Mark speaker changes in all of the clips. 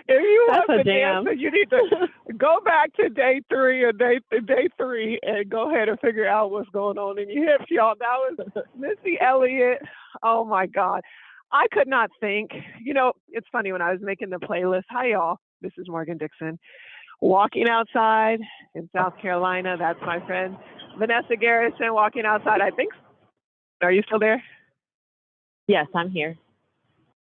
Speaker 1: If you want to dance, you need to go back to day 3 or day 3 and go ahead and figure out what's going on in your hips, y'all. That was Missy Elliott. Oh my God. I could not think, it's funny when I was making the playlist. Hi y'all. This is Morgan Dixon. Walking outside in South Carolina. That's my friend Vanessa Garrison walking outside. I think. Are you still there?
Speaker 2: Yes, I'm here.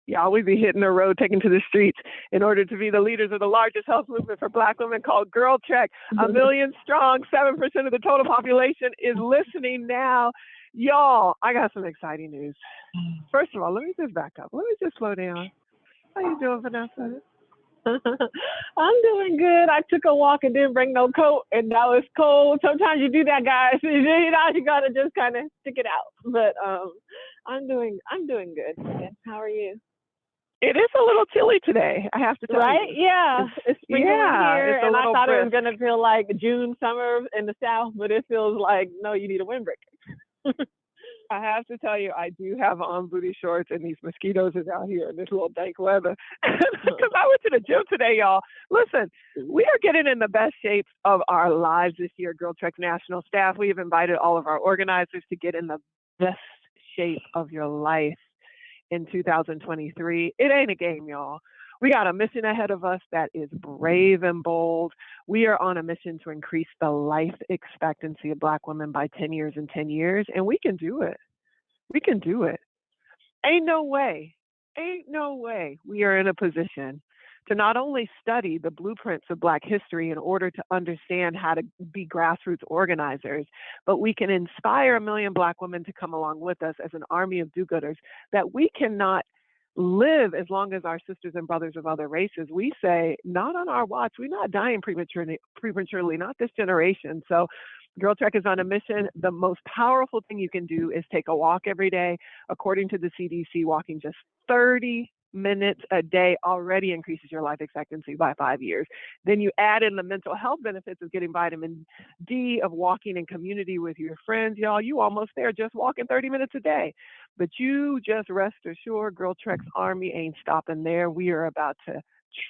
Speaker 1: Y'all, we be hitting the road, taking to the streets in order to be the leaders of the largest health movement for Black women called GirlTrek. 1 million strong, 7% of the total population is listening now. Y'all, I got some exciting news. First of all, let me just back up. Let me just slow down. How you doing, Vanessa?
Speaker 2: I'm doing good. I took a walk and didn't bring no coat, and now it's cold. Sometimes you do that, guys. You gotta just kind of stick it out. But I'm doing good. And how are you?
Speaker 1: It is a little chilly today, I have to tell you.
Speaker 2: Right? Yeah. It's sprinkling here, and I thought
Speaker 1: brisk.
Speaker 2: It was gonna feel like June, summer in the South, but it feels like no, you need a windbreaker.
Speaker 1: I have to tell you, I do have on booty shorts, and these mosquitoes is out here in this little dank weather. Because I went to the gym today, y'all. Listen, we are getting in the best shape of our lives this year, GirlTrek National staff. We have invited all of our organizers to get in the best shape of your life in 2023. It ain't a game, y'all. We got a mission ahead of us that is brave and bold. We are on a mission to increase the life expectancy of Black women by 10 years in 10 years, and we can do it. We can do it. Ain't no way we are in a position to not only study the blueprints of Black history in order to understand how to be grassroots organizers, but we can inspire 1 million Black women to come along with us as an army of do-gooders that we cannot live as long as our sisters and brothers of other races. We say, not on our watch. We're not dying prematurely, not this generation. So GirlTrek is on a mission. The most powerful thing you can do is take a walk every day. According to the CDC, walking just 30 minutes a day already increases your life expectancy by 5 years. Then you add in the mental health benefits of getting vitamin D, of walking in community with your friends. Y'all, you almost there just walking 30 minutes a day. But you just rest assured, GirlTrek's army ain't stopping there. We are about to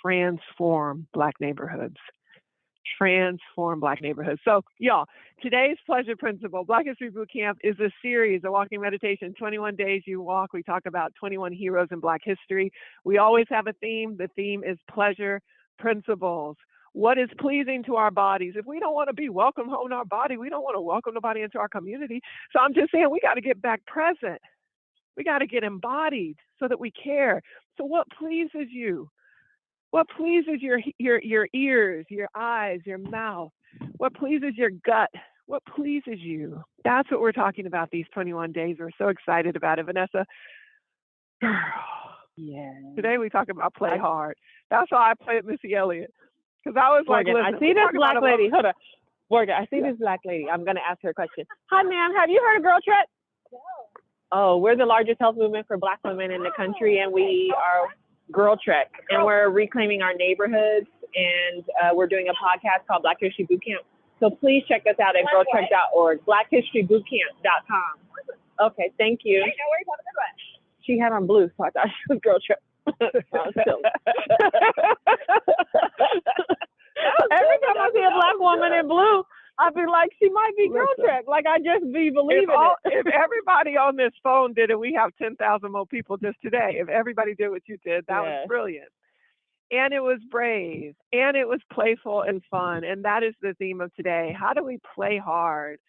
Speaker 1: transform Black neighborhoods. Transform Black neighborhoods. So, y'all, today's Pleasure Principle, Black History Bootcamp, is a series, a walking meditation, 21 days you walk. We talk about 21 heroes in Black history. We always have a theme. The theme is Pleasure Principles. What is pleasing to our bodies? If we don't want to be welcome home in our body, we don't want to welcome nobody into our community. So I'm just saying we got to get back present. We got to get embodied so that we care. So what pleases you? What pleases your ears, your eyes, your mouth? What pleases your gut? What pleases you? That's what we're talking about these 21 days. We're so excited about it. Vanessa, girl,
Speaker 2: yeah.
Speaker 1: Today we talk about play hard. That's why I played Missy Elliott. Because I was
Speaker 2: Morgan,
Speaker 1: like, listen,
Speaker 2: I see this Black lady. Hold on. Morgan, I see this Black lady. I'm going to ask her a question. Hi, ma'am. Have you heard of GirlTrek? No. Oh, we're the largest health movement for Black women in the country, and we are GirlTrek, and we're reclaiming our neighborhoods, and we're doing a podcast called Black History Bootcamp. So please check us out at girltrek.org, blackhistorybootcamp.com. Okay, thank you. Hey, no worries, have a good one. She had on blue, so I thought she was GirlTrek. Every time I see a Black woman in blue, I'd be like, she might be GirlTrek. Like, I just be believing it.
Speaker 1: If everybody on this phone did it, we have 10,000 more people just today. If everybody did what you did, that was brilliant. And it was brave. And it was playful and fun. And that is the theme of today. How do we play hard?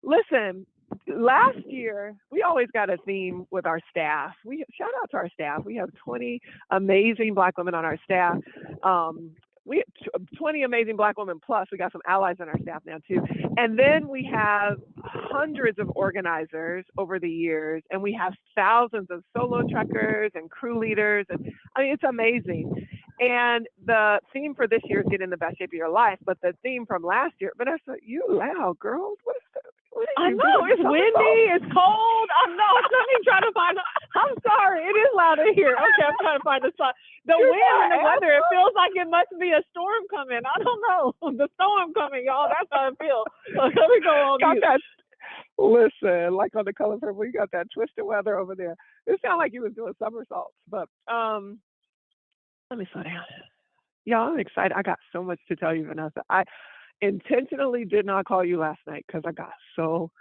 Speaker 1: Listen, last year, we always got a theme with our staff. Shout out to our staff. We have 20 amazing Black women on our staff. We have 20 amazing Black women, plus we got some allies on our staff now too. And then we have hundreds of organizers over the years, and we have thousands of solo trekkers and crew leaders. And I mean, it's amazing. And the theme for this year is get in the best shape of your life. But the theme from last year, Vanessa, you loud, girl.
Speaker 2: I know, it's windy, it's cold. I know, let me try to find I'm sorry, it is loud in here. Okay, I'm trying to find the sun. The wind and the weather, it feels like it must be a storm coming. I don't know. The storm coming, y'all. That's how it feels. So let me go on mute.
Speaker 1: Listen, like on the Color Purple, you got that twisted weather over there. It sounded like you was doing somersaults, but let me slow down. Y'all, I'm excited. I got so much to tell you, Vanessa. I intentionally did not call you last night because I got so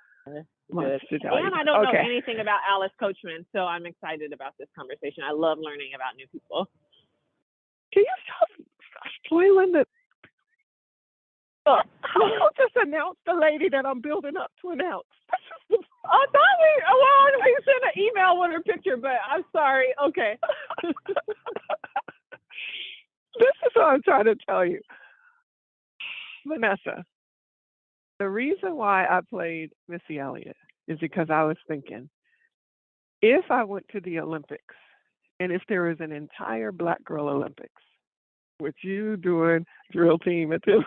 Speaker 1: much to tell you.
Speaker 2: And I don't know anything about Alice Coachman, so I'm excited about this conversation. I love learning about new people.
Speaker 1: Can you stop spoiling the... I just announced the lady that I'm building up to announce.
Speaker 2: I thought we sent an email with her picture, but I'm sorry. Okay.
Speaker 1: This is what I'm trying to tell you. Vanessa, the reason why I played Missy Elliott is because I was thinking, if I went to the Olympics and if there was an entire Black Girl Olympics, with you doing drill team and me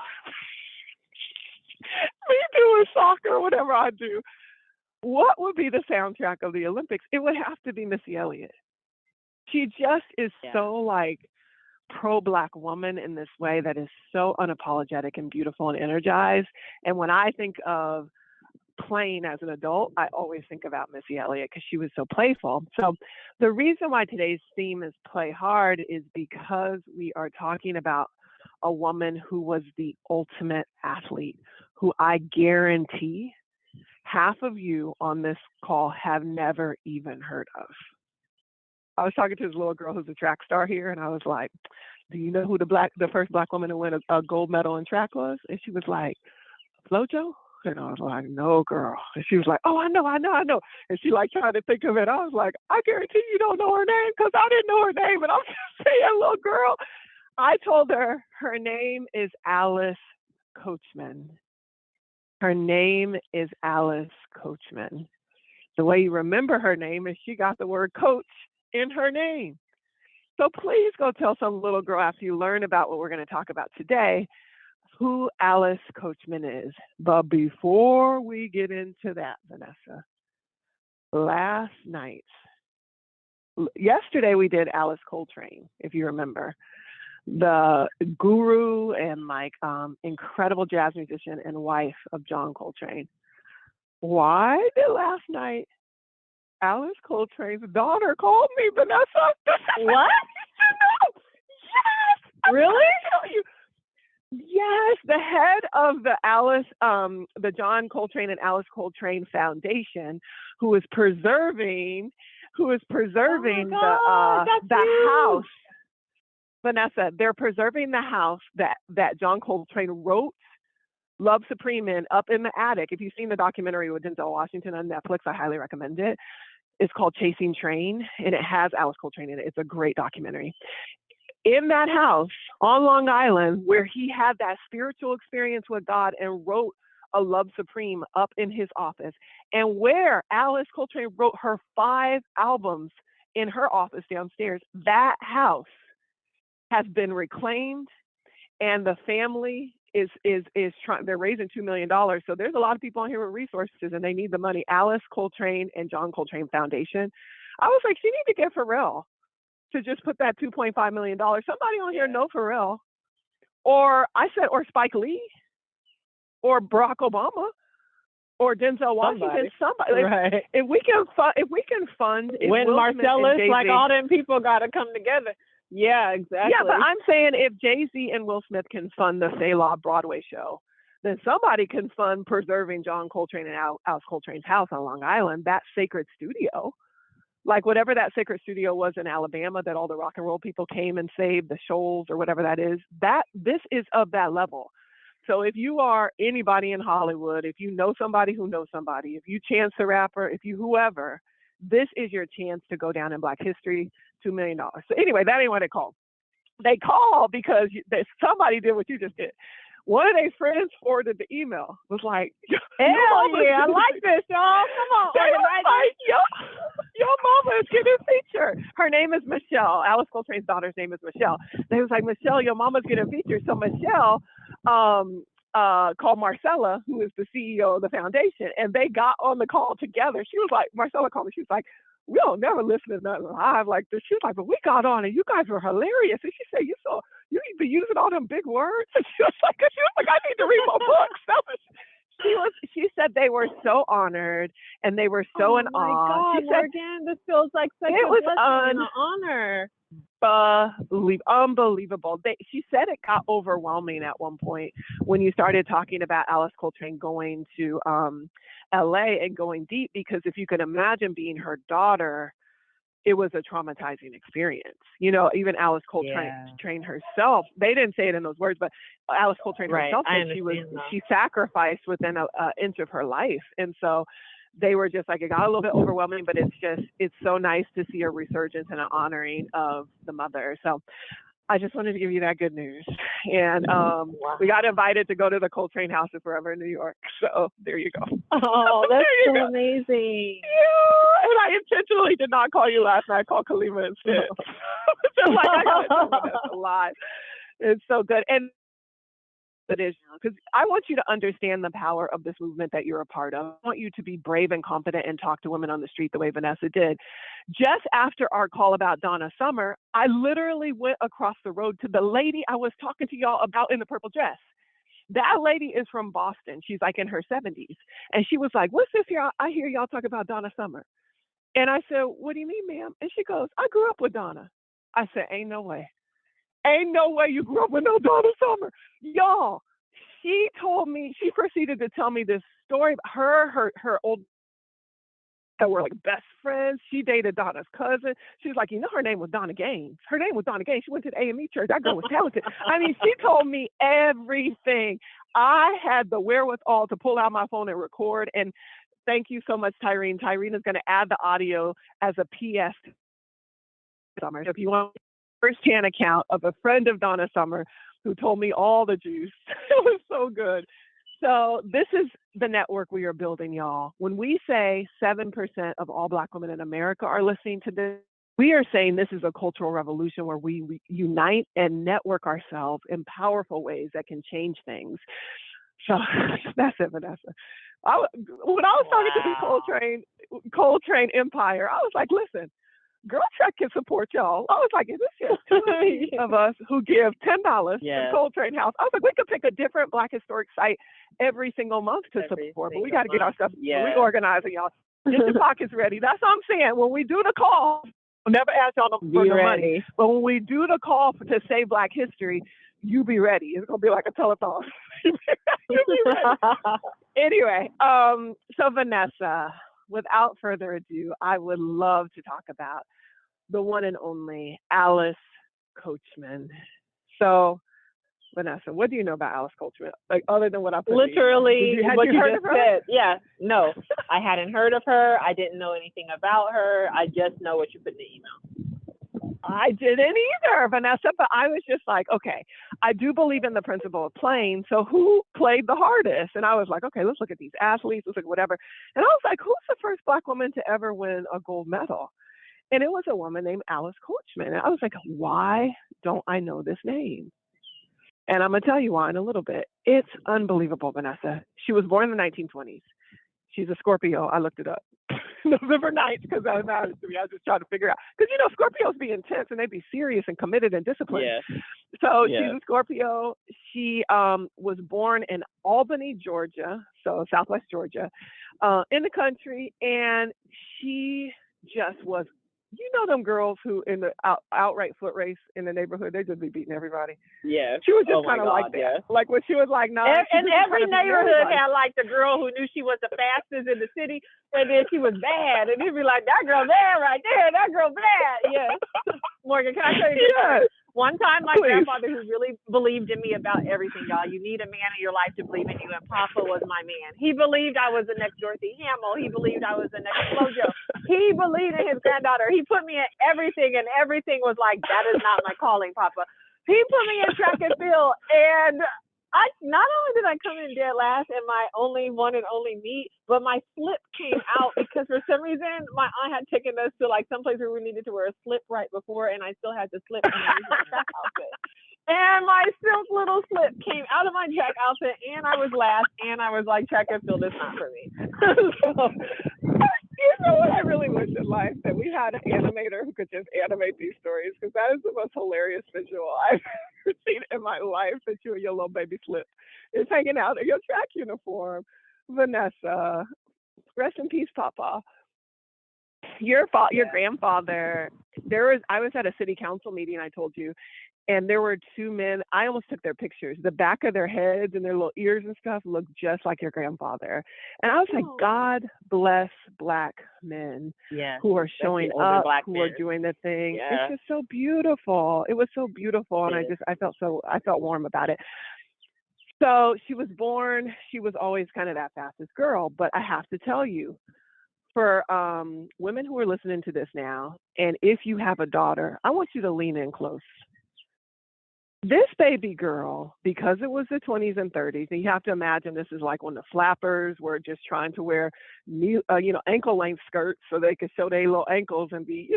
Speaker 1: doing soccer or whatever I do, what would be the soundtrack of the Olympics? It would have to be Missy Elliott. She just is so like pro-Black woman in this way that is so unapologetic and beautiful and energized. And when I think of playing as an adult, I always think about Missy Elliott because she was so playful. So the reason why today's theme is Play Hard is because we are talking about a woman who was the ultimate athlete, who I guarantee half of you on this call have never even heard of. I was talking to this little girl who's a track star here, and I was like, do you know who the first Black woman to win a gold medal in track was? And she was like, Flojo? And I was like, no, girl. And she was like, oh, I know. And she like tried to think of it. I was like, I guarantee you don't know her name because I didn't know her name. And I'm just saying, little girl. I told her name is Alice Coachman. Her name is Alice Coachman. The way you remember her name is she got the word coach in her name. So please go tell some little girl after you learn about what we're going to talk about today, who Alice Coachman is. But before we get into that, Vanessa, yesterday we did Alice Coltrane, if you remember, the guru and like incredible jazz musician and wife of John Coltrane. Why did last night Alice Coltrane's daughter called me, Vanessa?
Speaker 2: What?
Speaker 1: Yes.
Speaker 2: Really?
Speaker 1: Yes, the head of the John Coltrane and Alice Coltrane Foundation, who is preserving the house. Vanessa, they're preserving the house that John Coltrane wrote Love Supreme in up in the attic. If you've seen the documentary with Denzel Washington on Netflix, I highly recommend it. It's called Chasing Train, and it has Alice Coltrane in it. It's a great documentary. In that house on Long Island, where he had that spiritual experience with God and wrote a Love Supreme up in his office, and where Alice Coltrane wrote her 5 albums in her office downstairs, that house has been reclaimed, and the family is trying. They're raising $2 million. So there's a lot of people on here with resources, and they need the money. Alice Coltrane and John Coltrane Foundation. I was like, she need to get Pharrell to just put that $2.5 million. Somebody on here know Pharrell, or I said, or Spike Lee, or Barack Obama, or Denzel Washington. Somebody.
Speaker 2: Right.
Speaker 1: If we can fund.
Speaker 2: When Marcellus, like all them people got to come together. Yeah, exactly.
Speaker 1: Yeah, but I'm saying if Jay-Z and Will Smith can fund the Selah Broadway show, then somebody can fund preserving John Coltrane and Alice Coltrane's house on Long Island, that sacred studio. Like whatever that sacred studio was in Alabama that all the rock and roll people came and saved, the Shoals or whatever that is, this is of that level. So if you are anybody in Hollywood, if you know somebody who knows somebody, if you Chance the Rapper, if you whoever, this is your chance to go down in Black history. $2 million. So anyway, that ain't what they call. They call because somebody did what you just did. One of their friends forwarded the email. Was like,
Speaker 2: hell yeah, I like this, y'all. Come on.
Speaker 1: They were like, your mama is getting featured. Her name is Michelle. Alice Coltrane's daughter's name is Michelle. They was like, Michelle, your mama's getting featured. So Michelle called Marcella, who is the CEO of the foundation, and they got on the call together. She was like, Marcella called me. She was like, we don't never listen to nothing live like this. She was like, but we got on and you guys were hilarious. And she said, you need to be using all them big words. And she was like, I need to read more books. She said they were so honored and they were so in awe.
Speaker 2: Oh my God,
Speaker 1: she said,
Speaker 2: Morgan, this feels like such
Speaker 1: it
Speaker 2: a
Speaker 1: was
Speaker 2: blessing and an honor.
Speaker 1: unbelievable. She said it got overwhelming at one point when you started talking about Alice Coltrane going to LA and going deep, because if you could imagine being her daughter, it was a traumatizing experience. You know, even Alice Coltrane herself, they didn't say it in those words, but Alice Coltrane herself said she sacrificed within an inch of her life. And so they were just like, it got a little bit overwhelming, but it's so nice to see a resurgence and an honoring of the mother. So I just wanted to give you that good news. And we got invited to go to the Coltrane House if we're ever in New York. So there you go.
Speaker 2: Oh, that's so amazing.
Speaker 1: Yeah. And I intentionally did not call you last night. I called Kalima instead. So like, I got to tell you that's a lot. It's so good. And it is, because I want you to understand the power of this movement that you're a part of. I want you to be brave and confident and talk to women on the street the way Vanessa did. Just after our call about Donna Summer, I literally went across the road to the lady I was talking to y'all about in the purple dress. That lady is from Boston. She's like in her 70s. And she was like, what's this here? I hear y'all talk about Donna Summer. And I said, what do you mean, ma'am? And she goes, I grew up with Donna. I said, ain't no way. Ain't no way you grew up with no Donna Summer. Y'all, she proceeded to tell me this story. Her old, that were like best friends. She dated Donna's cousin. She was like, you know, her name was Donna Gaines. Her name was Donna Gaines. She went to the AME church. That girl was talented. I mean, she told me everything. I had the wherewithal to pull out my phone and record. And thank you so much, Tyrene. Tyrene is going to add the audio as a PS. Summer. So if you want first-hand account of a friend of Donna Summer who told me all the juice. It was so good. So this is the network we are building, y'all. When we say 7% of all Black women in America are listening to this, we are saying this is a cultural revolution where we unite and network ourselves in powerful ways that can change things. So that's it, Vanessa. When I was talking to the Coltrane Empire, I was like, listen, GirlTrek can support y'all. I was like, is this just two of us who give $10 to the Coltrane House? I was like, we could pick a different Black historic site every single month to support, but we got to get our stuff reorganizing, y'all. Get your pockets ready. That's what I'm saying. When we do the call, I'll never ask y'all for the money, but when we do the call to save Black history, you be ready. It's going to be like a telethon. You be ready. Anyway, so Vanessa, without further ado, I would love to talk about the one and only Alice Coachman. So, Vanessa, what do you know about Alice Coachman? Like, other than what I put
Speaker 2: literally
Speaker 1: what you heard
Speaker 2: just
Speaker 1: of her?
Speaker 2: said. Yeah, no, I hadn't heard of her. I didn't know anything about her. I just know what you put in the email.
Speaker 1: I didn't either, Vanessa, but I was just like, okay, I do believe in the principle of playing. So who played the hardest? And I was like, okay, let's look at these athletes, let's look at whatever. And I was like, who's the first Black woman to ever win a gold medal? And it was a woman named Alice Coachman. And I was like, why don't I know this name? And I'm going to tell you why in a little bit. It's unbelievable, Vanessa. She was born in the 1920s. She's a Scorpio. I looked it up. November 9th, because I was just trying to figure out. Because, you know, Scorpios be intense and they be serious and committed and disciplined.
Speaker 2: Yeah.
Speaker 1: So she's a Scorpio. She was born in Albany, Georgia, so Southwest Georgia, in the country. And she just was, you know, them girls who in the outright foot race in the neighborhood, they just be beating everybody.
Speaker 2: Yeah.
Speaker 1: She was just kind of like that.
Speaker 2: Yeah.
Speaker 1: Like when she was like, no.
Speaker 2: And every neighborhood had like the girl who knew she was the fastest in the city, and then she was bad. And you'd be like, that girl bad right there, that girl bad. Yeah. Morgan, can I tell you this? One time, my grandfather, who really believed in me about everything, y'all. You need a man in your life to believe in you, and Papa was my man. He believed I was the next Dorothy Hamill. He believed I was the next Flojo. He believed in his granddaughter. He put me in everything, and everything was like, that is not my calling, Papa. He put me in track and field, and I not only did I come in dead last in my only one and only meet, but my slip came out because for some reason my aunt had taken us to like some place where we needed to wear a slip right before, and I still had the slip in my track outfit. And my silk little slip came out of my track outfit, and I was last, and I was like, track and field is not for me. So, you know what I really wish in life? That we had an animator who could just animate these stories, because that is the most hilarious visual I've ever seen in my life, that you and your little baby slip is hanging out in your track uniform.
Speaker 1: Vanessa, rest in peace, Papa. Your grandfather. I was at a city council meeting, I told you, and there were two men. I almost took their pictures. The back of their heads and their little ears and stuff looked just like your grandfather. And I was like, God bless Black men who are showing up, who are doing the thing. Yeah. It's just so beautiful. It was so beautiful, and I felt warm about it. So she was born. She was always kind of that fastest girl, but I have to tell you, for women who are listening to this now, and if you have a daughter, I want you to lean in close. This baby girl, because it was the 20s and 30s, and you have to imagine this is like when the flappers were just trying to wear, ankle length skirts so they could show their little ankles and be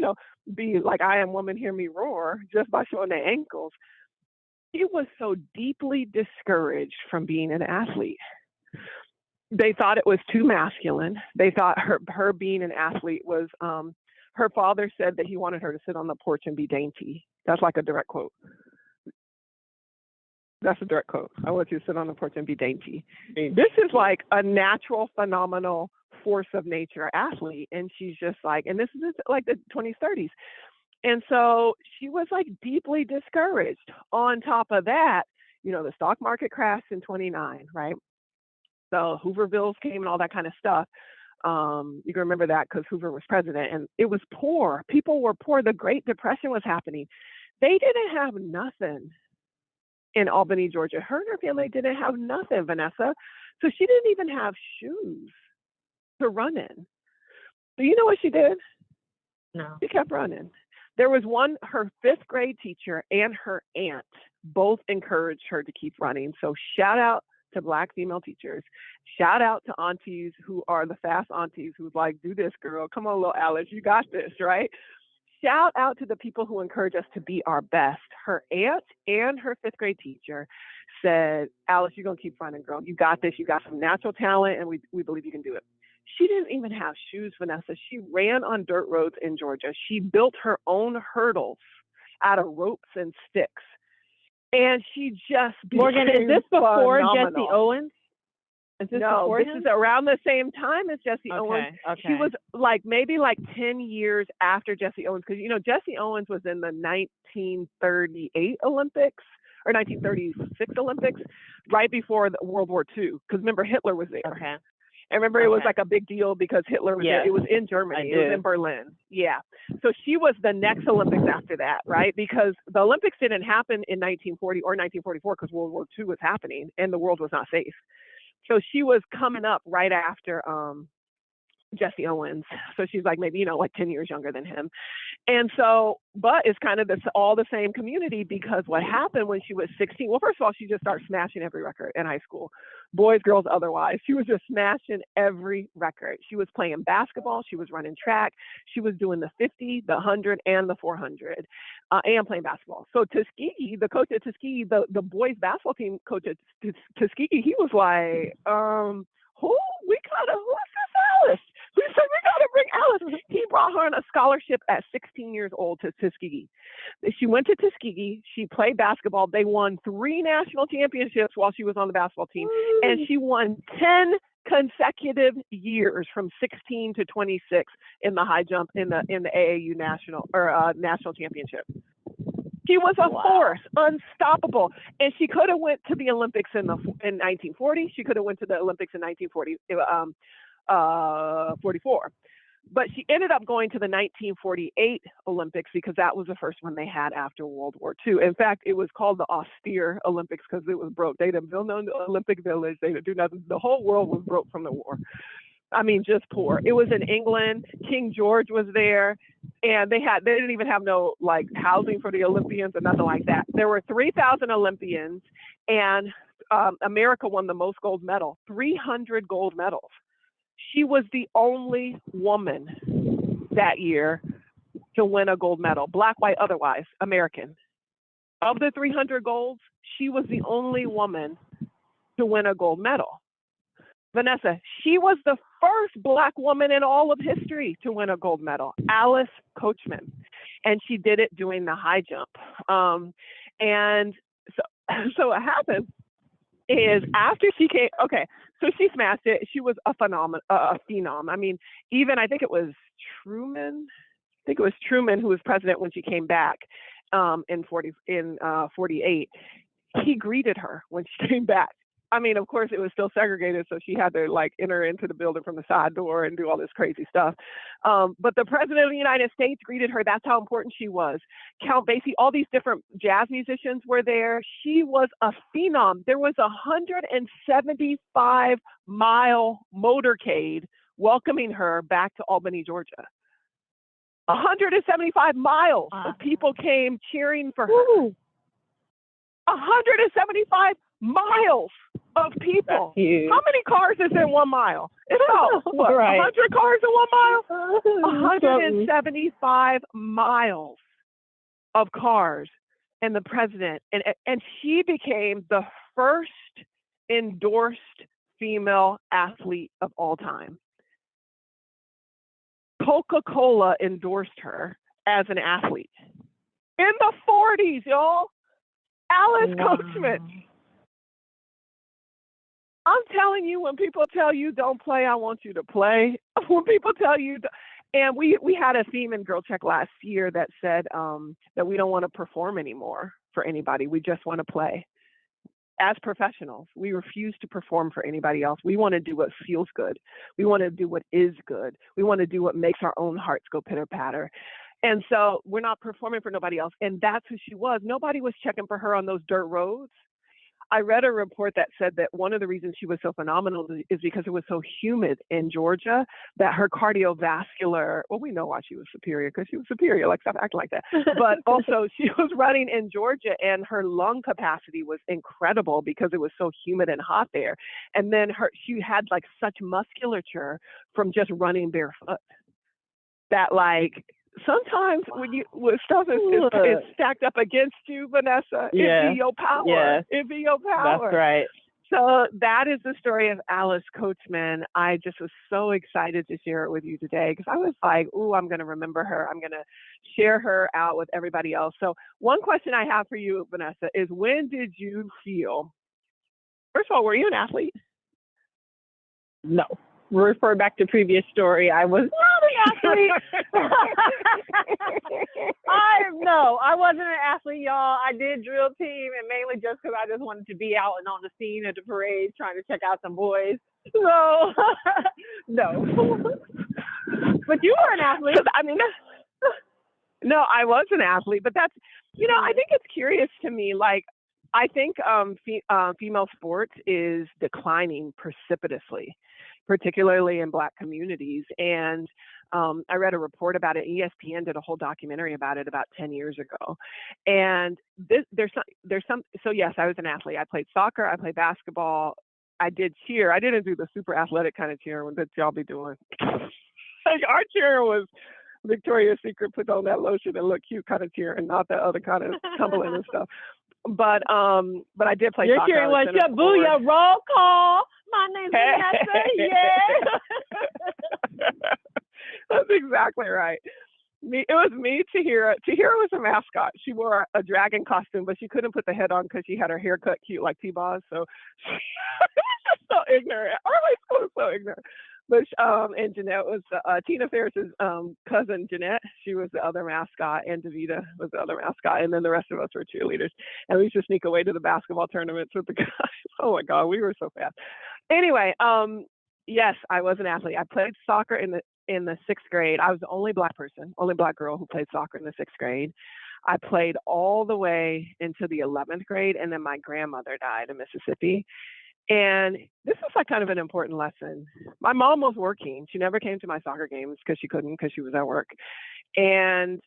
Speaker 1: like, I am woman, hear me roar, just by showing their ankles. She was so deeply discouraged from being an athlete. They thought it was too masculine. They thought her being an athlete was, her father said that he wanted her to sit on the porch and be dainty. That's like a direct quote. That's a direct quote. I want you to sit on the porch and be dainty. This is like a natural, phenomenal force of nature athlete. And she's just like, and this is like the 20s, 30s. And so she was like deeply discouraged. On top of that, the stock market crashed in 29, right? So Hoovervilles came and all that kind of stuff. You can remember that because Hoover was president, and it was poor. People were poor. The Great Depression was happening. They didn't have nothing in Albany, Georgia. Her and her family didn't have nothing, Vanessa. So she didn't even have shoes to run in. Do you know what she did?
Speaker 2: No.
Speaker 1: She kept running. There was her fifth grade teacher and her aunt both encouraged her to keep running. So shout out to Black female teachers. Shout out to aunties who are the fast aunties who's like, do this, girl. Come on, little Alice, you got this, right? Shout out to the people who encourage us to be our best. Her aunt and her fifth grade teacher said, Alice, you're going to keep running, girl. You got this. You got some natural talent, and we believe you can do it. She didn't even have shoes, Vanessa. She ran on dirt roads in Georgia. She built her own hurdles out of ropes and sticks. And she just
Speaker 2: Morgan, is this before Jesse Owens?
Speaker 1: This is around the same time as Jesse Owens.
Speaker 2: Okay.
Speaker 1: She was maybe 10 years after Jesse Owens, because Jesse Owens was in the 1938 Olympics or 1936 Olympics, right before World War II. Because remember, Hitler was there.
Speaker 2: Okay.
Speaker 1: And remember, it was like a big deal because Hitler was there. It was in Germany. It was in Berlin. Yeah. So she was the next Olympics after that, right? Because the Olympics didn't happen in 1940 or 1944 because World War II was happening and the world was not safe. So she was coming up right after Jesse Owens. So she's like maybe, 10 years younger than him. And so, but it's kind of all the same community, because what happened when she was 16, well, first of all, she just started smashing every record in high school, boys, girls, otherwise. She was just smashing every record. She was playing basketball. She was running track. She was doing the 50, the 100, and the 400, and playing basketball. So Tuskegee, the coach at Tuskegee, the boys basketball team coach at Tuskegee, he was like, who's this Alice? We said, we got to bring Alice. He brought her on a scholarship at 16 years old to Tuskegee. She went to Tuskegee. She played basketball. They won 3 national championships while she was on the basketball team. And she won 10 consecutive years from 16 to 26 in the high jump in the AAU national championship. She was a force, unstoppable, and she could have went to the Olympics in 1940. She could have went to the Olympics in 1944, but she ended up going to the 1948 Olympics because that was the first one they had after World War II. In fact, it was called the austere Olympics because it was broke. They didn't build no Olympic Village. They didn't do nothing. The whole world was broke from the war. I mean, just poor. It was in England. King George was there, and they didn't even have no housing for the Olympians or nothing like that. There were 3,000 Olympians, and America won the most gold medal, 300 gold medals. She was the only woman that year to win a gold medal, Black, white, otherwise, American. Of the 300 golds, she was the only woman to win a gold medal. Vanessa, she was the first Black woman in all of history to win a gold medal, Alice Coachman. And she did it doing the high jump. And so what happened is after she came, okay, so she smashed it. She was a phenom. I mean, even I think it was Truman. I think it was Truman who was president when she came back in 48. He greeted her when she came back. I mean, of course, it was still segregated, so she had to like enter into the building from the side door and do all this crazy stuff. But the president of the United States greeted her. That's how important she was. Count Basie, all these different jazz musicians were there. She was a phenom. There was a 175-mile motorcade welcoming her back to Albany, Georgia. 175 miles of people came cheering for her. 175 miles of people. How many cars is in 1 mile? It's about, what, 100 cars in 1 mile? 175 miles of cars and the president. And she became the first endorsed female athlete of all time. Coca-Cola endorsed her as an athlete. In the 40s, y'all. Alice Coachman. I'm telling you, when people tell you don't play, I want you to play. When people tell you, and we had a theme in GirlTrek last year that said that we don't want to perform anymore for anybody. We just want to play. As professionals, we refuse to perform for anybody else. We want to do what feels good. We want to do what is good. We want to do what makes our own hearts go pitter patter. And so we're not performing for nobody else. And that's who she was. Nobody was checking for her on those dirt roads. I read a report that said that one of the reasons she was so phenomenal is because it was so humid in Georgia that her cardiovascular, well, we know why she was superior, because she was superior, like stop acting like that. But also she was running in Georgia and her lung capacity was incredible because it was so humid and hot there. And then she had like such musculature from just running barefoot that like, sometimes when stuff is stacked up against you, Vanessa, it be your power. Yeah. It be your power.
Speaker 2: That's right.
Speaker 1: So that is the story of Alice Coachman. I just was so excited to share it with you today because I was like, ooh, I'm going to remember her. I'm going to share her out with everybody else. So one question I have for you, Vanessa, is when did you feel, first of all, were you an athlete?
Speaker 2: No. Refer back to previous story. I was not an athlete. I wasn't an athlete, y'all. I did drill team, and mainly just because I just wanted to be out and on the scene at the parade trying to check out some boys. So, no. But you were an athlete.
Speaker 1: I mean, no, I was an athlete, but that's, I think it's curious to me. Like, I think female sports is declining precipitously, particularly in Black communities. And I read a report about it. ESPN did a whole documentary about it about 10 years ago. And so yes, I was an athlete. I played soccer, I played basketball, I did cheer. I didn't do the super athletic kind of cheering that y'all be doing. Like our cheer was Victoria's Secret, put on that lotion and look cute kind of cheer, and not that other kind of tumbling and stuff. But I did play soccer.
Speaker 2: You're cheering with your booyah, roll call. My name's Vanessa. Yeah.
Speaker 1: That's exactly right. It was me, Tahira. Tahira was a mascot. She wore a dragon costume, but she couldn't put the head on because she had her hair cut cute like T-Boz. So she was just so ignorant. Our high school was so ignorant. But and Jeanette was Tina Ferris's cousin, Jeanette. She was the other mascot, and Davita was the other mascot, and then the rest of us were cheerleaders. And we used to sneak away to the basketball tournaments with the guys. Oh my God, we were so fast. Anyway, yes, I was an athlete. I played soccer in the 6th grade. I was the only Black person, only Black girl who played soccer in the 6th grade. I played all the way into the 11th grade, and then my grandmother died in Mississippi. And this was like kind of an important lesson. My mom was working. She never came to my soccer games because she couldn't, because she was at work. And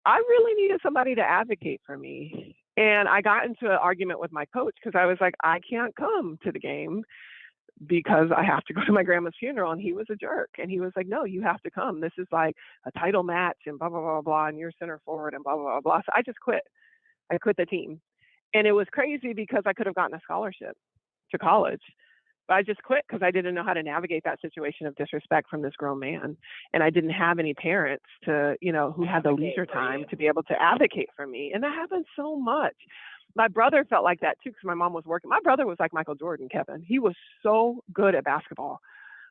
Speaker 1: I really needed somebody to advocate for me. And I got into an argument with my coach because I was like, I can't come to the game because I have to go to my grandma's funeral. And he was a jerk. And he was like, no, you have to come. This is like a title match and blah, blah, blah, blah. And you're center forward and blah, blah, blah, blah. So I just quit. I quit the team. And it was crazy because I could have gotten a scholarship to college, but I just quit because I didn't know how to navigate that situation of disrespect from this grown man. And I didn't have any parents to, who had the leisure time to be able to advocate for me. And that happens so much. my brother felt like that too because my mom was working. My brother was like Michael Jordan, Kevin. He was so good at basketball,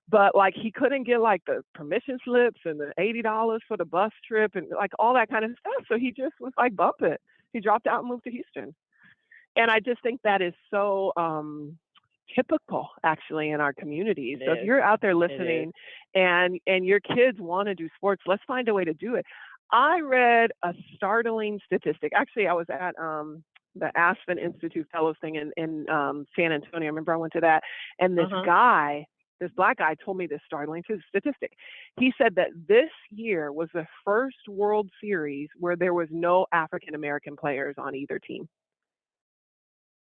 Speaker 1: but like he couldn't get like the permission slips and the $80 for the bus trip and like all that kind of stuff. So he just was like, bump it. He dropped out and moved to Houston. And I just think that is so typical actually in our communities. So if you're out there listening and your kids want to do sports, let's find a way to do it. I read a startling statistic. Actually, I was at the Aspen Institute Fellows thing in San Antonio. I remember I went to that, and this black guy told me this startling statistic. He said that this year was the first World Series where there was no African American players on either team.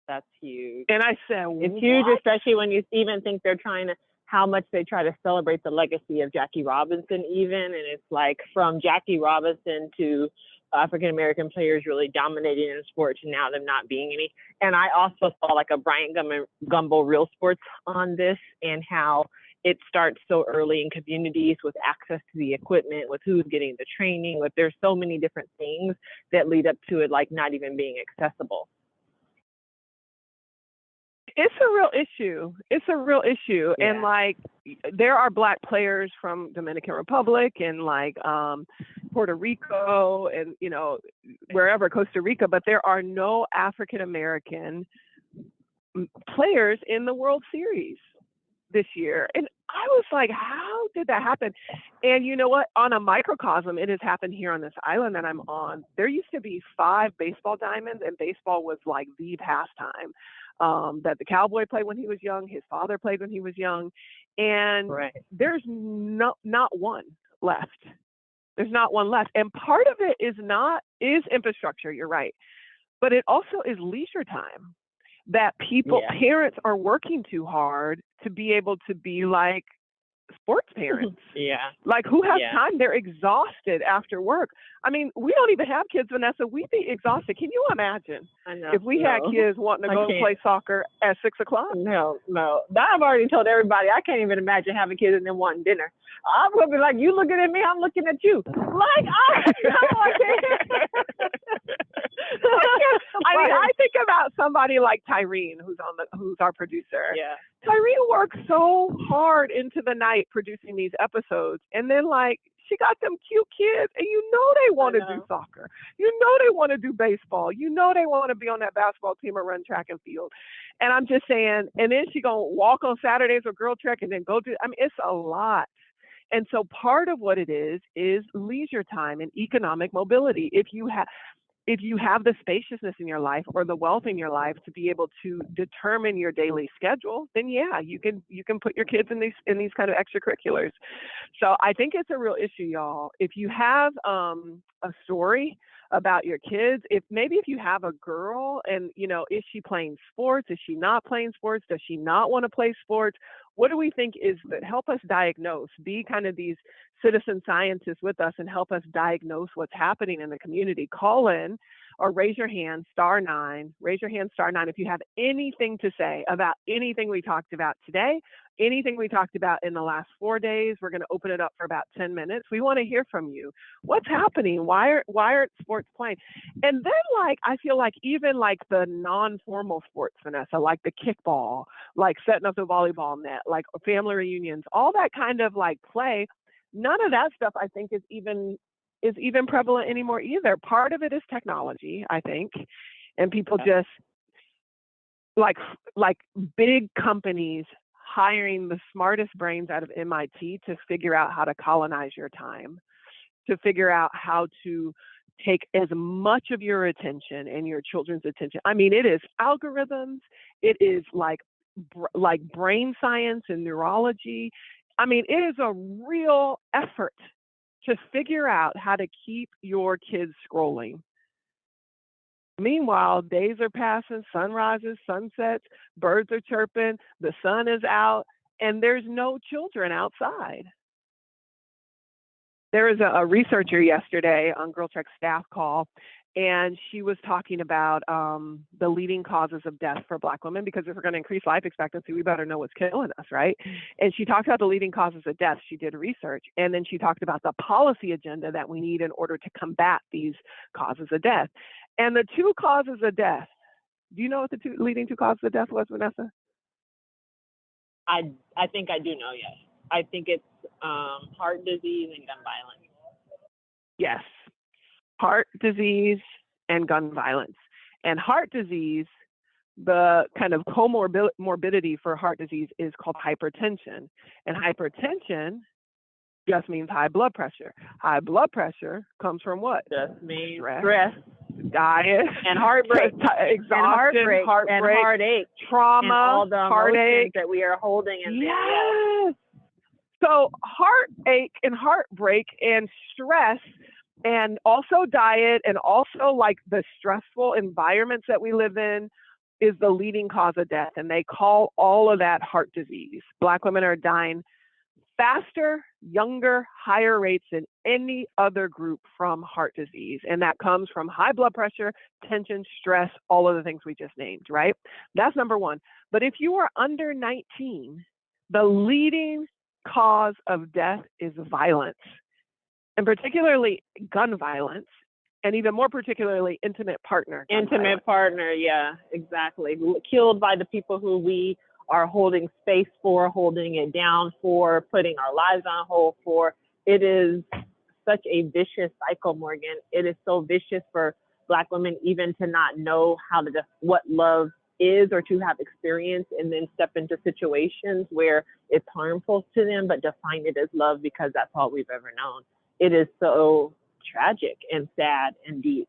Speaker 2: That's huge.
Speaker 1: And I said,
Speaker 2: it's huge, especially when you even think they're trying to, how much they try to celebrate the legacy of Jackie Robinson even. And it's like from Jackie Robinson to African-American players really dominating in sports and now them not being any. And I also saw like a Bryant Gumbel Real Sports on this and how it starts so early in communities with access to the equipment, with who's getting the training, with there's so many different things that lead up to it, like not even being accessible.
Speaker 1: It's a real issue. It's a real issue. Yeah. And like, there are Black players from Dominican Republic and like Puerto Rico and, you know, wherever, Costa Rica, but there are no African-American players in the World Series this year. And I was like, how did that happen? And you know what? On a microcosm, it has happened here on this island that I'm on. There used to be 5 baseball diamonds, and baseball was like the pastime. That the cowboy played when he was young, his father played when he was young, and there's not one left. There's not one left. And part of it is infrastructure, you're right. But it also is leisure time that parents are working too hard to be able to be like sports parents. Like who has time? They're exhausted after work. I mean, we don't even have kids, Vanessa. We'd be exhausted. Can you imagine if we had kids wanting to go play soccer at 6 o'clock?
Speaker 2: No. I've already told everybody I can't even imagine having kids and then wanting dinner. I'm gonna be like, you looking at me, I'm looking at you. Like, I
Speaker 1: mean, I think about somebody like Tyrene, who's our producer.
Speaker 2: Yeah.
Speaker 1: Tyrene works so hard into the night producing these episodes, and then like she got them cute kids, and you know they want to do soccer. You know they want to do baseball. You know they want to be on that basketball team or run track and field. And I'm just saying, and then she gonna walk on Saturdays with GirlTrek and then go do. I mean, it's a lot. And so part of what it is leisure time and economic mobility. If you have the spaciousness in your life or the wealth in your life to be able to determine your daily schedule, then you can put your kids in these kind of extracurriculars. So I think it's a real issue, y'all. If you have a story about your kids, if you have a girl and, you know, is she playing sports? Is she not playing sports? Does she not want to play sports? What do we think is that? Help us diagnose, be kind of these citizen scientists with us and help us diagnose what's happening in the community. Call in or raise your hand, *9. Raise your hand, *9 if you have anything to say about anything we talked about today, anything we talked about in the last 4 days. We're going to open it up for about 10 minutes. We want to hear from you. What's happening? Why aren't sports playing? And then like, I feel like even like the non-formal sports, Vanessa, like the kickball, like setting up the volleyball net, like family reunions, all that kind of like play, none of that stuff I think is even prevalent anymore either. Part of it is technology, I think, and people just like big companies hiring the smartest brains out of MIT to figure out how to colonize your time, to figure out how to take as much of your attention and your children's attention. I mean, it is algorithms, it is like brain science and neurology. I mean, it is a real effort to figure out how to keep your kids scrolling. Meanwhile, days are passing, sunrises, sunsets, birds are chirping, the sun is out, and there's no children outside. There was a researcher yesterday on GirlTrek's staff call, and she was talking about the leading causes of death for Black women, because if we're going to increase life expectancy, we better know what's killing us, right? And she talked about the leading causes of death. She did research, and then she talked about the policy agenda that we need in order to combat these causes of death. And the 2 causes of death Do you know what the leading two causes of death was, Vanessa?
Speaker 2: I think I do know, yes. I think it's heart disease and gun violence.
Speaker 1: Yes. Heart disease and gun violence. And heart disease, the kind of comorbidity for heart disease is called hypertension. And hypertension just means high blood pressure. High blood pressure comes from what?
Speaker 2: Just means
Speaker 1: stress, diet,
Speaker 2: and heartbreak,
Speaker 1: exhaustion,
Speaker 2: and heartache,
Speaker 1: trauma,
Speaker 2: and all the
Speaker 1: heartache
Speaker 2: that we are holding in there.
Speaker 1: Yes. So heartache and heartbreak and stress, and also diet, and also like the stressful environments that we live in, is the leading cause of death. And they call all of that heart disease. Black women are dying faster, younger, higher rates than any other group from heart disease. And that comes from high blood pressure, tension, stress, all of the things we just named, right? That's number one. But if you are under 19, the leading cause of death is violence, and particularly gun violence, and even more particularly intimate partner.
Speaker 2: Intimate partner, yeah, exactly. Killed by the people who we are holding space for, holding it down for, putting our lives on hold for. It is such a vicious cycle, Morgan. It is so vicious for Black women even to not know what love is, or to have experience and then step into situations where it's harmful to them, but define it as love because that's all we've ever known. It is so tragic and sad and deep.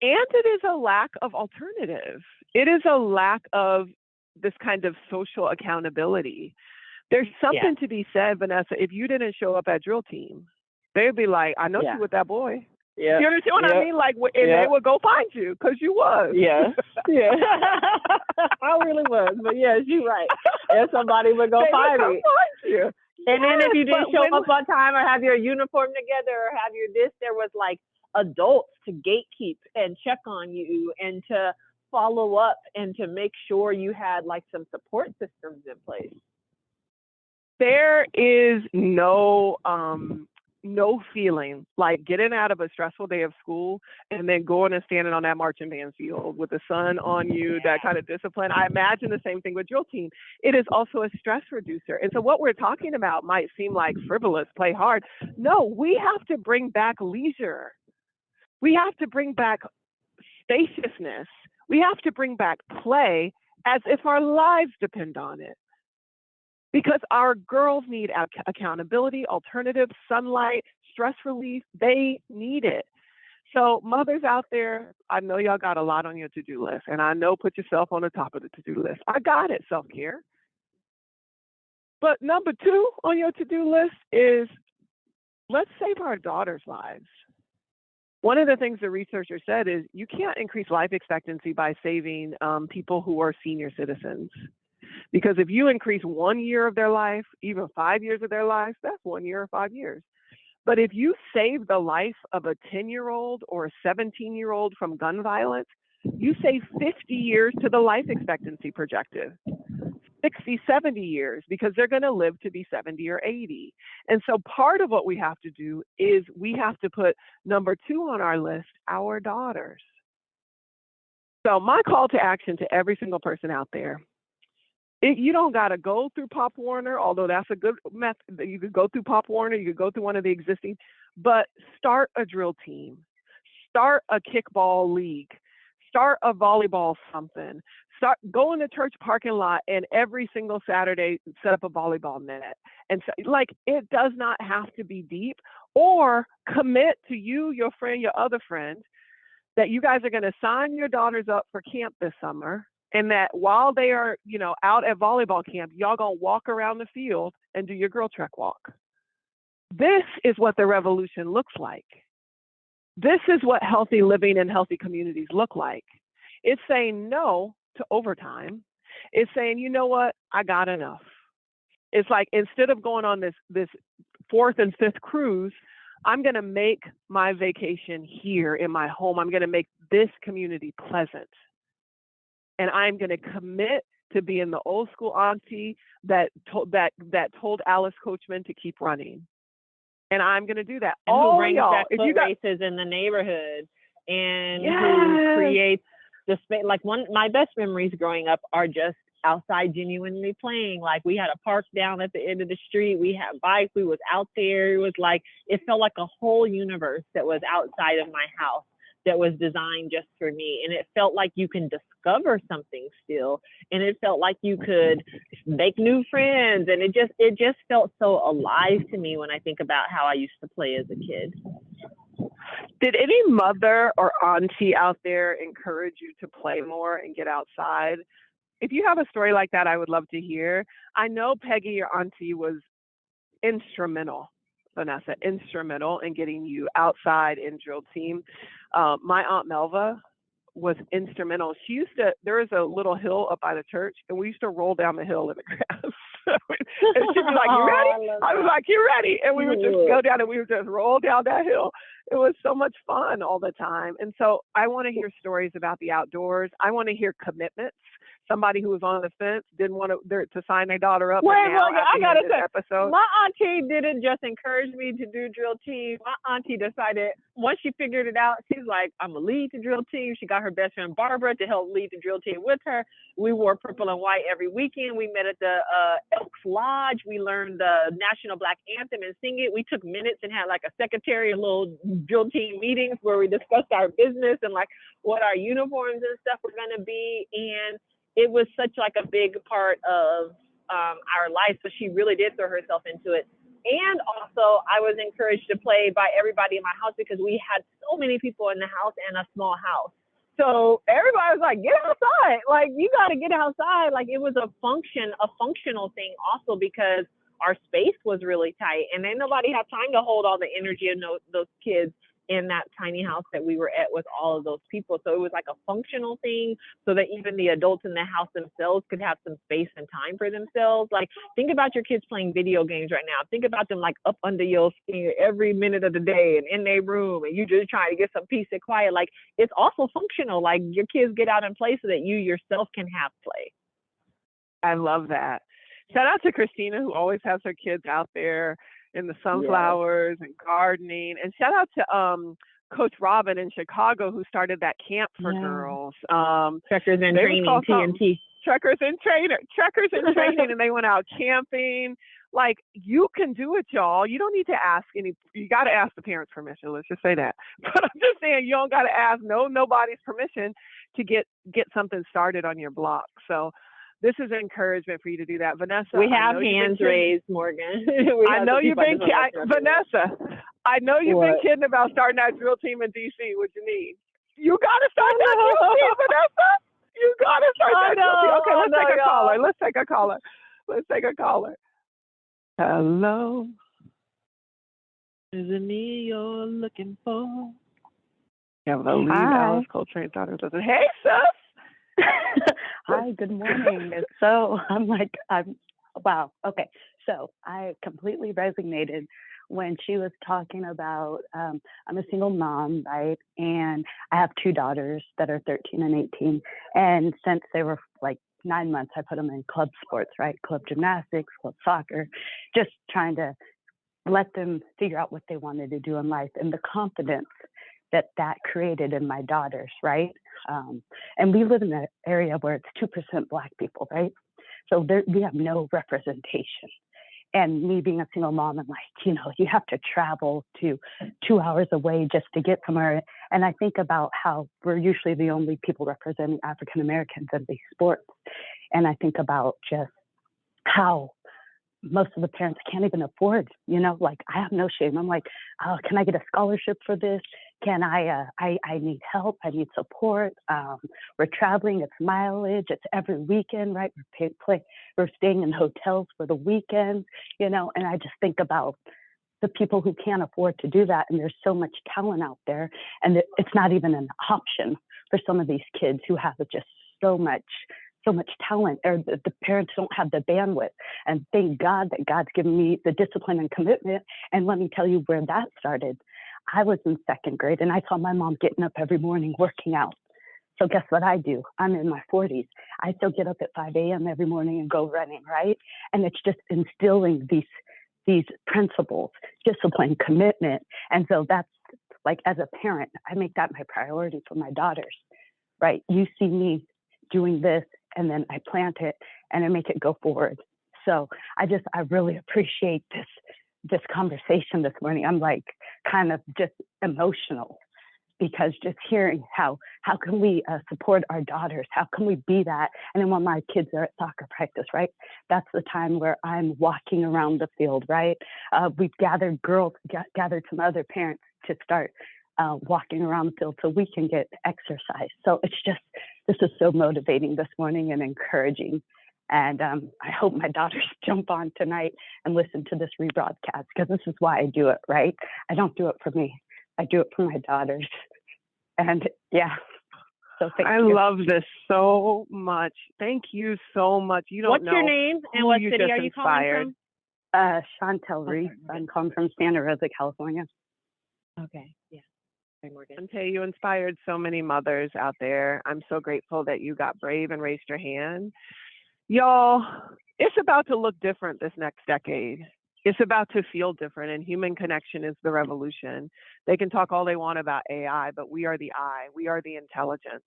Speaker 1: And it is a lack of alternative. It is a lack of this kind of social accountability. There's something to be said, Vanessa, if you didn't show up at drill team, they'd be like, I know you with that boy.
Speaker 2: Yeah.
Speaker 1: You understand what I mean? Like, and they would go find you because you was.
Speaker 2: Yeah. Yeah. I really was. But yes, you're right. And somebody would go find me.
Speaker 1: Find you.
Speaker 2: And then if you didn't show up on time or have your uniform together or have your this, there was like adults to gatekeep and check on you and to follow up and to make sure you had like some support systems in place.
Speaker 1: There is no feeling like getting out of a stressful day of school and then going and standing on that marching band field with the sun on you, that kind of discipline. I imagine the same thing with drill team. It is also a stress reducer. And so what we're talking about might seem like frivolous, play hard. No, we have to bring back leisure. We have to bring back spaciousness. We have to bring back play as if our lives depend on it. Because our girls need accountability, alternatives, sunlight, stress relief. They need it. So mothers out there, I know y'all got a lot on your to-do list. And I know put yourself on the top of the to-do list. I got it, self-care. But number 2 on your to-do list is let's save our daughters' lives. One of the things the researcher said is you can't increase life expectancy by saving people who are senior citizens. Because if you increase 1 year of their life, even 5 years of their life, that's 1 year or 5 years. But if you save the life of a 10-year-old or a 17-year-old from gun violence, you save 50 years to the life expectancy projected. 60, 70 years, because they're going to live to be 70 or 80. And so part of what we have to do is we have to put number 2 on our list, our daughters. So my call to action to every single person out there, you don't got to go through Pop Warner, although that's a good method. You could go through Pop Warner, you could go through one of the existing, but start a drill team, start a kickball league, start a volleyball something, go in the church parking lot and every single Saturday set up a volleyball net. And so, like, it does not have to be deep, or commit to you, your friend, your other friend, that you guys are going to sign your daughters up for camp this summer. And that while they are, out at volleyball camp, y'all gonna walk around the field and do your GirlTrek walk. This is what the revolution looks like. This is what healthy living and healthy communities look like. It's saying no to overtime. It's saying, you know what, I got enough. It's like, instead of going on this 4th and 5th cruise, I'm gonna make my vacation here in my home. I'm gonna make this community pleasant. And I'm going to commit to being the old school auntie that told Alice Coachman to keep running. And I'm going to do that.
Speaker 2: And who brings back foot races in the neighborhood, and who creates the space, like my best memories growing up are just outside genuinely playing. Like we had a park down at the end of the street. We had bikes. We was out there. It was like, it felt like a whole universe that was outside of my house that was designed just for me. And it felt like you can discover something still. And it felt like you could make new friends. And it just felt so alive to me when I think about how I used to play as a kid.
Speaker 1: Did any mother or auntie out there encourage you to play more and get outside? If you have a story like that, I would love to hear. I know Peggy, your auntie, was instrumental, Vanessa, instrumental in getting you outside in drill team. My Aunt Melva was instrumental. There was a little hill up by the church, and we used to roll down the hill in the grass. And she'd be like, "You ready?" I was like, "You ready?" And we would just go down and we would just roll down that hill. It was so much fun all the time. And so I want to hear stories about the outdoors. I want to hear commitments. Somebody who was on the fence didn't want to sign their daughter up.
Speaker 2: Wait, I gotta say,
Speaker 1: episode.
Speaker 2: My auntie didn't just encourage me to do drill team. My auntie decided, once she figured it out, she's like, I'm gonna lead the drill team. She got her best friend Barbara to help lead the drill team with her. We wore purple and white every weekend. We met at the Elks Lodge. We learned the National Black Anthem and sing it. We took minutes and had like a secretary and little drill team meetings where we discussed our business and like what our uniforms and stuff were gonna be. And it was such like a big part of our life. So she really did throw herself into it. And also I was encouraged to play by everybody in my house because we had so many people in the house and a small house. So everybody was like, get outside. Like, you got to get outside. Like, it was a functional thing also because our space was really tight and then nobody had time to hold all the energy of those kids in that tiny house that we were at with all of those people. So it was like a functional thing so that even the adults in the house themselves could have some space and time for themselves. Like, think about your kids playing video games right now. Think about them like up under your skin every minute of the day and in their room and you just trying to get some peace and quiet. Like, it's also functional. Like, your kids get out and play so that you yourself can have play.
Speaker 1: I love that. Shout out to Christina, who always has her kids out there in the sunflowers and gardening. And shout out to Coach Robin in Chicago, who started that camp for girls.
Speaker 2: Trekkers in Training, TNT.
Speaker 1: Trekkers in Training, and they went out camping. Like, you can do it, y'all. You don't need to ask you got to ask the parents' permission. Let's just say that. But I'm just saying, you don't got to ask nobody's permission to get something started on your block. So this is encouragement for you to do that. Vanessa,
Speaker 2: we have hands raised, Morgan.
Speaker 1: I know you've been Vanessa, I know you've been kidding about starting that drill team in DC. What you need? You got to start that drill team, Vanessa. You got to start that drill team. Okay, let's take a caller. Let's take a caller. Hello. Is it me you're looking for? Yeah, the lead Alice Coltrane's daughter doesn't. Hey, sis.
Speaker 3: Hi, good morning. Wow. Okay. So I completely resonated when she was talking about, I'm a single mom, right? And I have two daughters that are 13 and 18. And since they were like 9 months, I put them in club sports, right? Club gymnastics, club soccer, just trying to let them figure out what they wanted to do in life and the confidence that created in my daughters, right? And we live in an area where it's 2% Black people, right? So we have no representation. And me being a single mom, I'm like, you have to travel to 2 hours away just to get somewhere. And I think about how we're usually the only people representing African Americans in these sports. And I think about just how most of the parents can't even afford, like, I have no shame. I'm like, oh, can I get a scholarship for this? Can I need help. I need support. We're traveling. It's mileage. It's every weekend, right? We're staying in hotels for the weekend, and I just think about the people who can't afford to do that. And there's so much talent out there. And it's not even an option for some of these kids who have just so much talent, or the parents don't have the bandwidth. And thank God that God's given me the discipline and commitment. And let me tell you where that started. I was in second grade and I saw my mom getting up every morning working out. So guess what I do? I'm in my 40s. I still get up at 5 a.m. every morning and go running, right? And it's just instilling these principles, discipline, commitment. And so that's like, as a parent, I make that my priority for my daughters, right? You see me doing this, and then I plant it and I make it go forward. So I really appreciate this conversation this morning. I'm like kind of just emotional, because just hearing how can we support our daughters? How can we be that? And then when my kids are at soccer practice, right? That's the time where I'm walking around the field, right? We've gathered some other parents to start walking around the field so we can get exercise. So this is so motivating this morning and encouraging. And I hope my daughters jump on tonight and listen to this rebroadcast, because this is why I do it, right? I don't do it for me. I do it for my daughters. And yeah, so thank you.
Speaker 1: I love this so much. Thank you so much. You don't
Speaker 2: What's
Speaker 1: know
Speaker 2: your name and what city are you
Speaker 1: inspired.
Speaker 2: calling from?
Speaker 3: Chantel Reese. I'm calling from Santa Rosa, California.
Speaker 2: Okay, yeah. Morgan.
Speaker 1: Dante, you inspired so many mothers out there. I'm so grateful that you got brave and raised your hand. Y'all, it's about to look different this next decade. It's about to feel different, and human connection is the revolution. They can talk all they want about AI, but we are the I, we are the intelligence,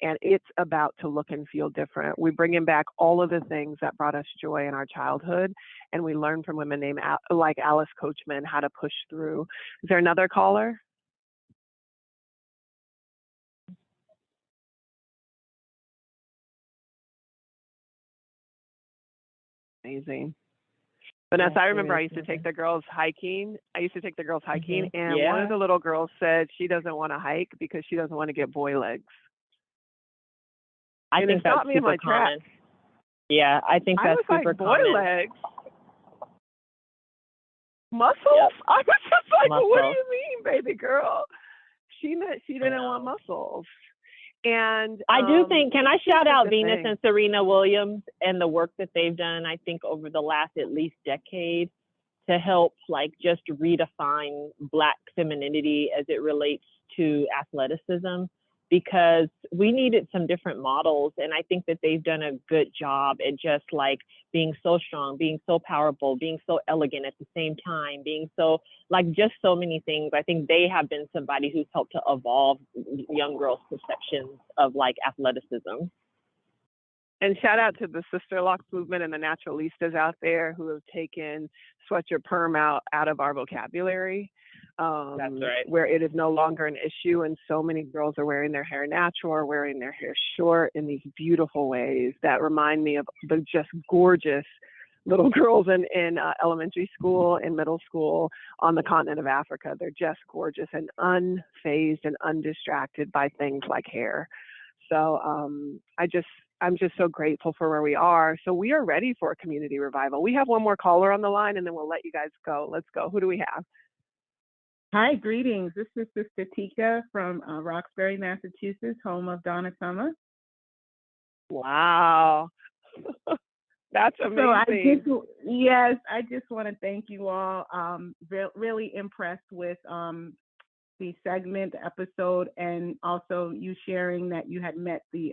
Speaker 1: and it's about to look and feel different. We're bringing back all of the things that brought us joy in our childhood, and we learn from women like Alice Coachman how to push through. Is there another caller? Amazing. Vanessa, I remember I used to take the girls hiking. And one of the little girls said she doesn't want to hike because she doesn't want to get boy legs.
Speaker 2: I think that's super common. Yeah, I think that's super common.
Speaker 1: Boy legs? Muscles? Yep. I was just like, what do you mean, baby girl? She didn't want muscles. And
Speaker 2: I do think, can I shout out Venus and Serena Williams and the work that they've done, I think, over the last at least decade to help just redefine Black femininity as it relates to athleticism, because we needed some different models. And I think that they've done a good job at just being so strong, being so powerful, being so elegant at the same time, being so just so many things. I think they have been somebody who's helped to evolve young girls' perceptions of athleticism.
Speaker 1: And shout out to the Sister Locks movement and the naturalistas out there who have taken sweat your perm out of our vocabulary.
Speaker 2: That's right.
Speaker 1: Where it is no longer an issue, and so many girls are wearing their hair natural or wearing their hair short in these beautiful ways that remind me of the just gorgeous little girls in elementary school and middle school on the continent of Africa. They're just gorgeous and unfazed and undistracted by things like hair. So I'm just so grateful for where we are. So we are ready for a community revival. We have one more caller on the line, and then we'll let you guys go. Let's go. Who do we have?
Speaker 4: Hi, greetings. This is Sister Tika from Roxbury, Massachusetts, home of Donna Summer.
Speaker 1: Wow. That's amazing.
Speaker 4: So I just want to thank you all. Really impressed with the segment, the episode, and also you sharing that you had met the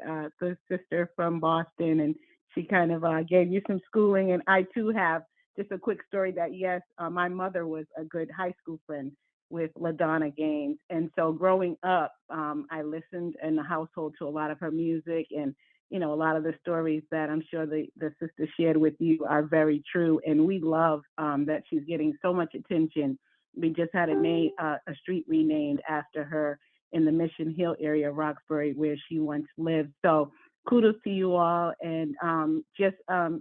Speaker 4: sister from Boston, and she kind of gave you some schooling. And I too have just a quick story that my mother was a good high school friend with LaDonna Gaines. And so growing up, I listened in the household to a lot of her music, and a lot of the stories that I'm sure the sister shared with you are very true. And we love that she's getting so much attention. We just had a street renamed after her in the Mission Hill area of Roxbury, where she once lived. So kudos to you all. And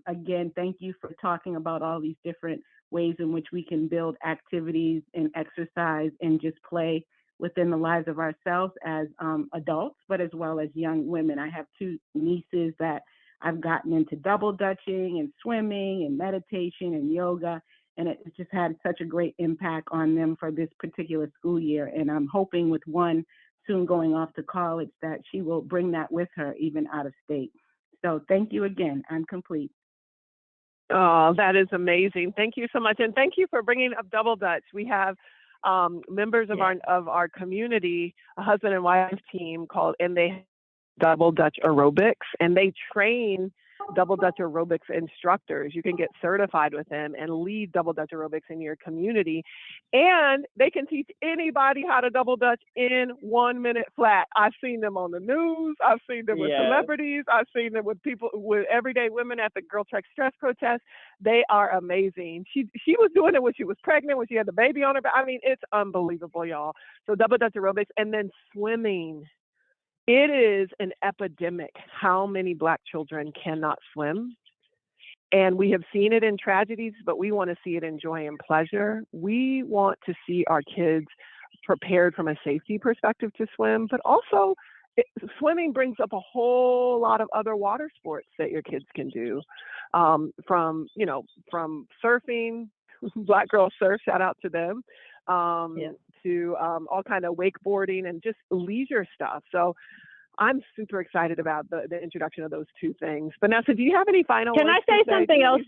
Speaker 4: again, thank you for talking about all these different ways in which we can build activities and exercise and just play within the lives of ourselves as adults, but as well as young women. I have two nieces that I've gotten into double dutching and swimming and meditation and yoga, and it just had such a great impact on them for this particular school year. And I'm hoping with one soon going off to college that she will bring that with her even out of state. So thank you again. I'm complete.
Speaker 1: Oh, that is amazing. Thank you so much. And thank you for bringing up Double Dutch. We have members of our community, a husband and wife team and they Double Dutch aerobics, and they train double Dutch aerobics instructors. You can get certified with them and lead double Dutch aerobics in your community. And they can teach anybody how to double Dutch in 1 minute flat. I've seen them on the news. I've seen them with celebrities. I've seen them with people, with everyday women at the GirlTrek stress protest. They are amazing. She was doing it when she was pregnant, when she had the baby on her back. I mean, it's unbelievable, y'all. So double Dutch aerobics, and then swimming. It is an epidemic how many Black children cannot swim. And we have seen it in tragedies, but we want to see it in joy and pleasure. We want to see our kids prepared from a safety perspective to swim, but also swimming brings up a whole lot of other water sports that your kids can do. From surfing, Black girls surf, shout out to them, to all kind of wakeboarding and just leisure stuff. So I'm super excited about the introduction of those two things. Vanessa, do you have any final words?
Speaker 2: Can I say something else?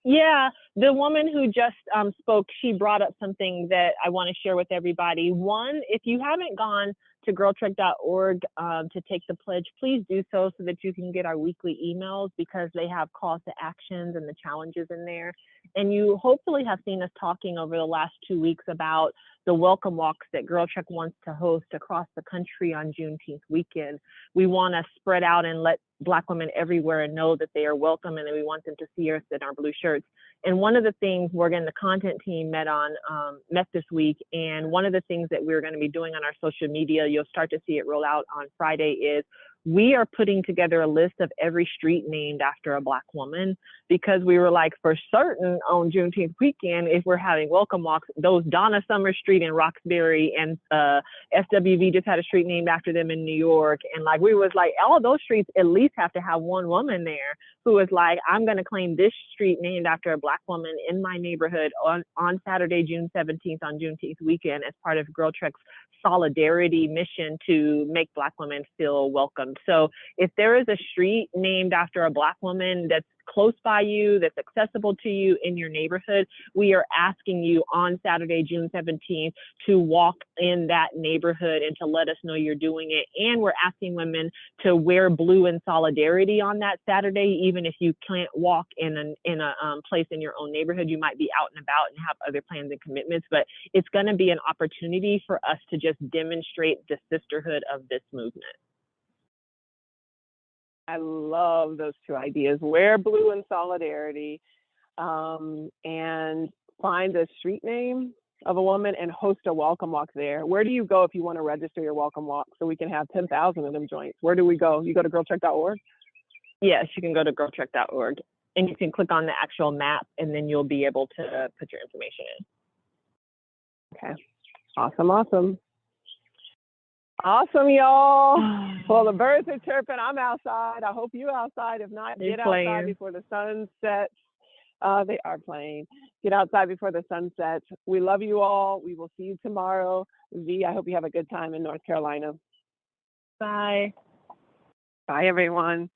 Speaker 2: Yeah. The woman who just spoke, she brought up something that I want to share with everybody. One, if you haven't gone to girltrek.org to take the pledge, please do so that you can get our weekly emails, because they have calls to actions and the challenges in there. And you hopefully have seen us talking over the last 2 weeks about the welcome walks that GirlTrek wants to host across the country on Juneteenth weekend. We want to spread out and let Black women everywhere know that they are welcome, and that we want them to see us in our blue shirts. And one of the things Morgan, the content team, met this week, and one of the things that we're going to be doing on our social media, you'll start to see it roll out on Friday, is we are putting together a list of every street named after a Black woman, because we were like, for certain on Juneteenth weekend, if we're having welcome walks, those Donna Summer Street in Roxbury and SWV just had a street named after them in New York. And like, we was like, all of those streets at least have to have one woman there who is like, I'm going to claim this street named after a Black woman in my neighborhood on Saturday, June 17th on Juneteenth weekend, as part of GirlTrek's solidarity mission to make Black women feel welcome. So if there is a street named after a Black woman that's close by you, that's accessible to you in your neighborhood, we are asking you on Saturday, June 17th, to walk in that neighborhood and to let us know you're doing it. And we're asking women to wear blue in solidarity on that Saturday, even if you can't walk in a place in your own neighborhood. You might be out and about and have other plans and commitments, but it's going to be an opportunity for us to just demonstrate the sisterhood of this movement.
Speaker 1: I love those two ideas. Wear blue in solidarity, and find a street name of a woman and host a welcome walk there. Where do you go if you want to register your welcome walk so we can have 10,000 of them joints? Where do we go? You go to girltrek.org?
Speaker 2: Yes, you can go to girltrek.org, and you can click on the actual map, and then you'll be able to put your information in.
Speaker 1: Okay. Awesome, y'all. Well, the birds are chirping. I'm outside. I hope you outside. If not, get outside before the sun sets. They are playing. Get outside before the sun sets. We love you all. We will see you tomorrow. V, I hope you have a good time in North Carolina.
Speaker 2: Bye.
Speaker 1: Bye, everyone.